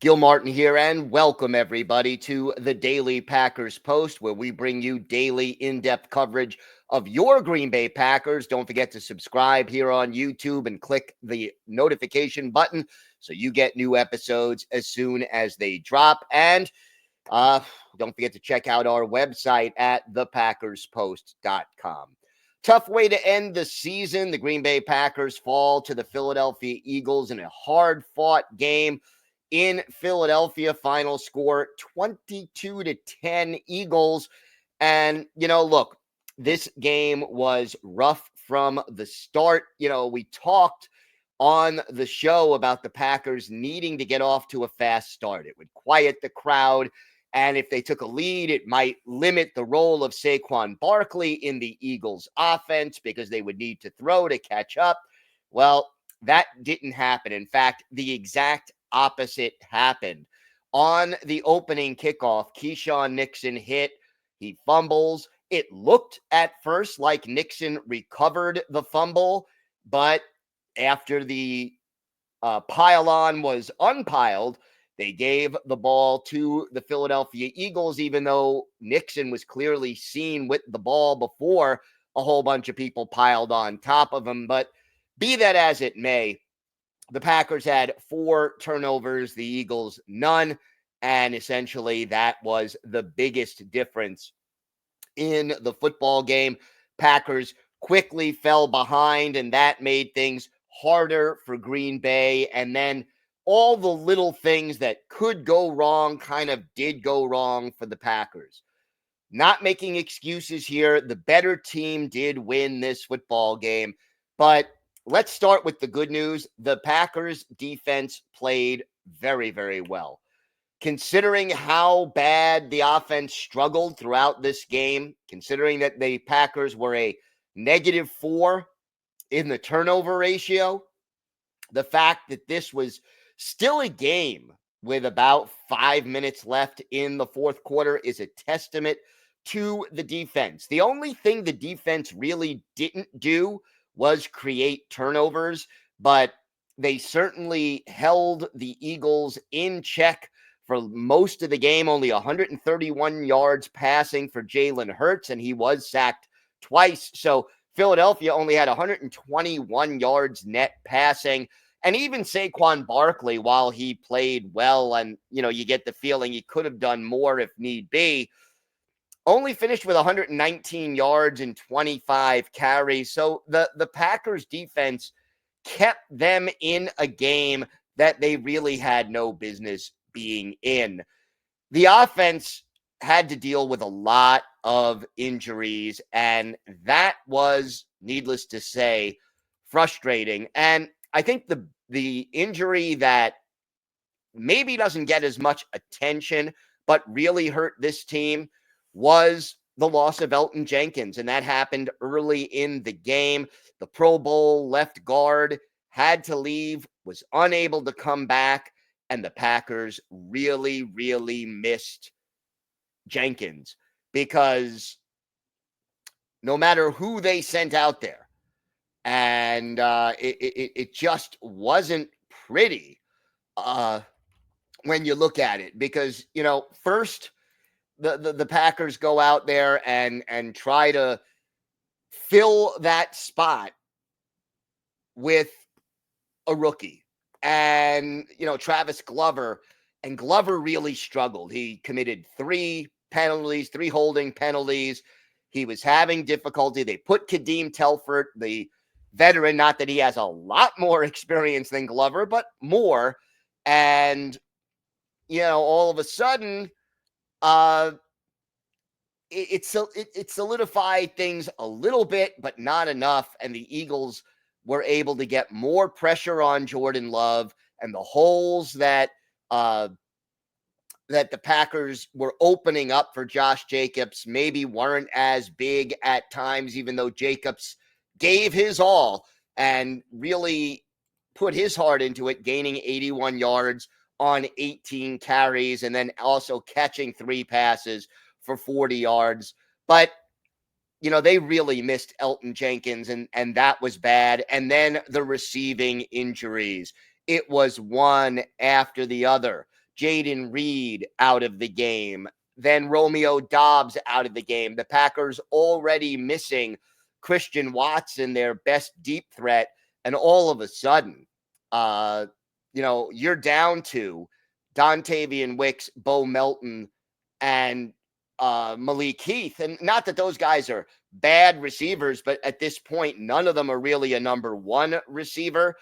Gil Martin here, and welcome everybody to the Daily Packers Post, where we bring you daily in-depth coverage of your Green Bay Packers. Don't forget to subscribe here on YouTube and click the notification button so you get new episodes as soon as they drop. And don't forget to check out our website at thepackerspost.com. Tough way to end the season. The Green Bay Packers fall to the Philadelphia Eagles in a hard-fought game in Philadelphia. Final score 22-10 Eagles. And, look, this game was rough from the start. We talked on the show about the Packers needing to get off to a fast start. It would quiet the crowd. And if they took a lead, it might limit the role of Saquon Barkley in the Eagles' offense because they would need to throw to catch up. Well, that didn't happen. In fact, the exact opposite happened. On the opening kickoff, Keyshawn Nixon hit. He fumbles. It looked at first like Nixon recovered the fumble, but after the pile-on was unpiled, they gave the ball to the Philadelphia Eagles, even though Nixon was clearly seen with the ball before a whole bunch of people piled on top of him. But be that as it may, the Packers had 4 turnovers, the Eagles none, and essentially that was the biggest difference in the football game. Packers quickly fell behind, and that made things harder for Green Bay. And then all the little things that could go wrong kind of did go wrong for the Packers. Not making excuses here. The better team did win this football game. But let's start with the good news. The Packers defense played very, very well. Considering how bad the offense struggled throughout this game, considering that the Packers were a -4 in the turnover ratio, the fact that this was still a game with about 5 minutes left in the fourth quarter is a testament to the defense. The only thing the defense really didn't do was create turnovers, but they certainly held the Eagles in check for most of the game. Only 131 yards passing for Jalen Hurts, and he was sacked twice. So Philadelphia only had 121 yards net passing. And even Saquon Barkley, while he played well, and, you get the feeling he could have done more if need be, only finished with 119 yards and 25 carries. So the Packers defense kept them in a game that they really had no business being in. The offense had to deal with a lot of injuries, and that was, needless to say, frustrating. And I think the injury that maybe doesn't get as much attention but really hurt this team was the loss of Elton Jenkins, and that happened early in the game. The Pro Bowl left guard had to leave, was unable to come back, and the Packers really, really missed Jenkins because no matter who they sent out there, and it just wasn't pretty when you look at it, because first the Packers go out there and try to fill that spot with a rookie, and Travis Glover, and Glover really struggled. He committed 3 penalties, 3 holding penalties. He was having difficulty. They put Kadeem Telford, the veteran, not that he has a lot more experience than Glover, but more. And, all of a sudden, it solidified things a little bit, but not enough. And the Eagles were able to get more pressure on Jordan Love, and the holes that the Packers were opening up for Josh Jacobs maybe weren't as big at times, even though Jacobs gave his all and really put his heart into it, gaining 81 yards on 18 carries, and then also catching 3 passes for 40 yards. But, they really missed Elton Jenkins, and that was bad. And then the receiving injuries. It was one after the other. Jaden Reed out of the game, then Romeo Dobbs out of the game. The Packers already missing Christian Watson, their best deep threat, and all of a sudden, you're down to Dontavian Wicks, Bo Melton, and Malik Heath. And not that those guys are bad receivers, but at this point, none of them are really a number one receiver.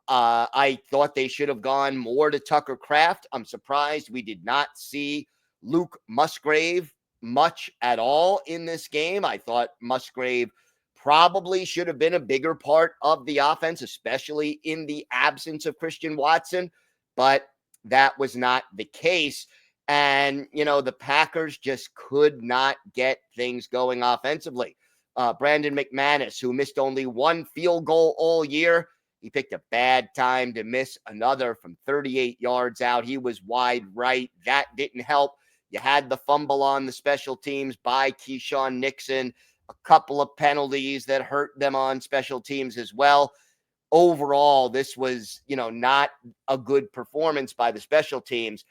I thought they should have gone more to Tucker Kraft. I'm surprised we did not see Luke Musgrave much at all in this game. I thought Musgrave probably should have been a bigger part of the offense, especially in the absence of Christian Watson, but that was not the case. And, the Packers just could not get things going offensively. Brandon McManus, who missed only one field goal all year, he picked a bad time to miss another from 38 yards out. He was wide right. That didn't help. You had the fumble on the special teams by Keyshawn Nixon, a couple of penalties that hurt them on special teams as well. Overall, this was, not a good performance by the special teams.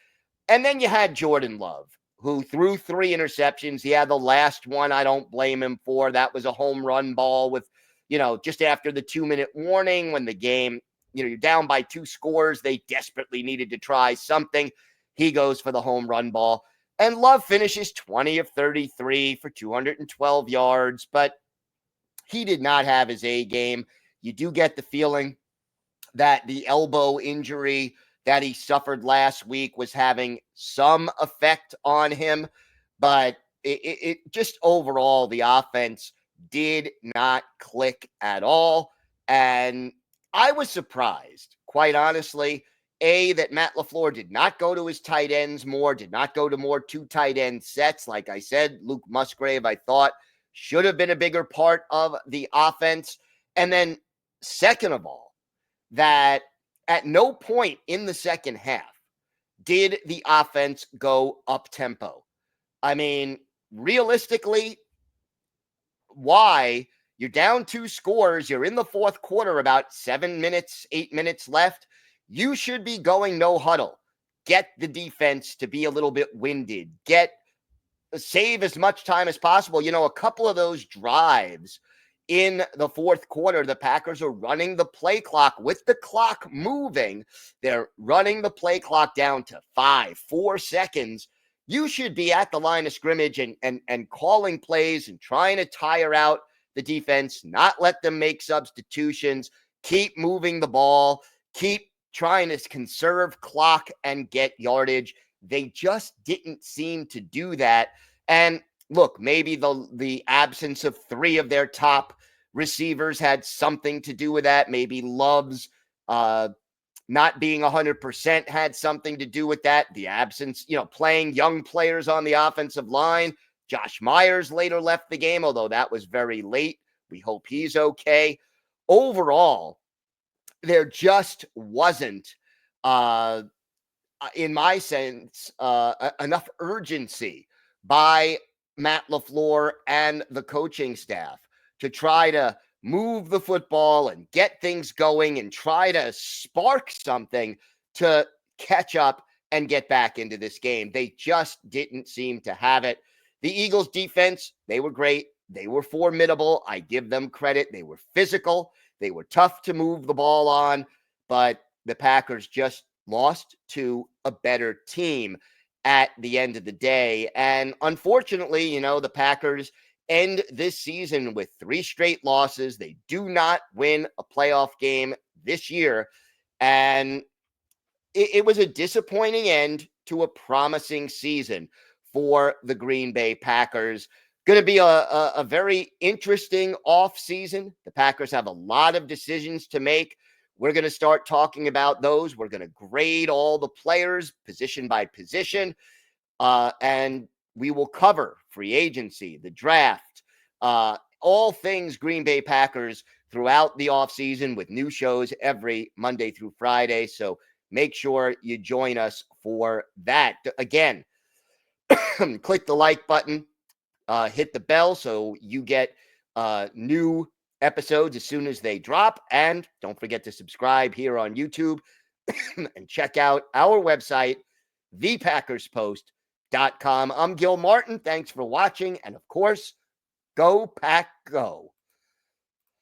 And then you had Jordan Love, who threw 3 interceptions. Yeah, the last one I don't blame him for. That was a home run ball with, just after the 2-minute warning when the game, you're down by 2 scores. They desperately needed to try something. He goes for the home run ball. And Love finishes 20 of 33 for 212 yards, but he did not have his A game. You do get the feeling that the elbow injury that he suffered last week was having some effect on him, but it just overall, the offense did not click at all. And I was surprised, quite honestly, that Matt LaFleur did not go to his tight ends more, did not go to more 2 tight end sets. Like I said, Luke Musgrave, I thought, should have been a bigger part of the offense. And then, second of all, that at no point in the second half did the offense go up tempo. I mean, realistically, why? You're down 2 scores. You're in the fourth quarter, about 7 minutes, 8 minutes left. You should be going no huddle. Get the defense to be a little bit winded. Save as much time as possible. A couple of those drives in the fourth quarter, the Packers are running the play clock with the clock moving. They're running the play clock down to 4 seconds. You should be at the line of scrimmage and calling plays and trying to tire out the defense, not let them make substitutions, keep moving the ball, keep trying to conserve clock and get yardage. They just didn't seem to do that. And look, maybe the absence of 3 of their top receivers had something to do with that. Maybe Love's not being 100% had something to do with that. The absence, playing young players on the offensive line. Josh Myers later left the game, although that was very late. We hope he's okay. Overall, there just wasn't in my sense, enough urgency by Matt LaFleur and the coaching staff to try to move the football and get things going and try to spark something to catch up and get back into this game. They just didn't seem to have it. The Eagles defense, they were great. They were formidable. I give them credit. They were physical. They were tough to move the ball on, but the Packers just lost to a better team at the end of the day. And unfortunately, the Packers end this season with 3 straight losses. They do not win a playoff game this year. And it was a disappointing end to a promising season for the Green Bay Packers. Going to be a very interesting offseason. The Packers have a lot of decisions to make. We're going to start talking about those. We're going to grade all the players position by position. And we will cover free agency, the draft, all things Green Bay Packers throughout the offseason with new shows every Monday through Friday. So make sure you join us for that. Again, click the like button, hit the bell so you get new episodes as soon as they drop. And don't forget to subscribe here on YouTube and check out our website, thepackerspost.com. I'm Gil Martin. Thanks for watching. And of course, go Pack Go.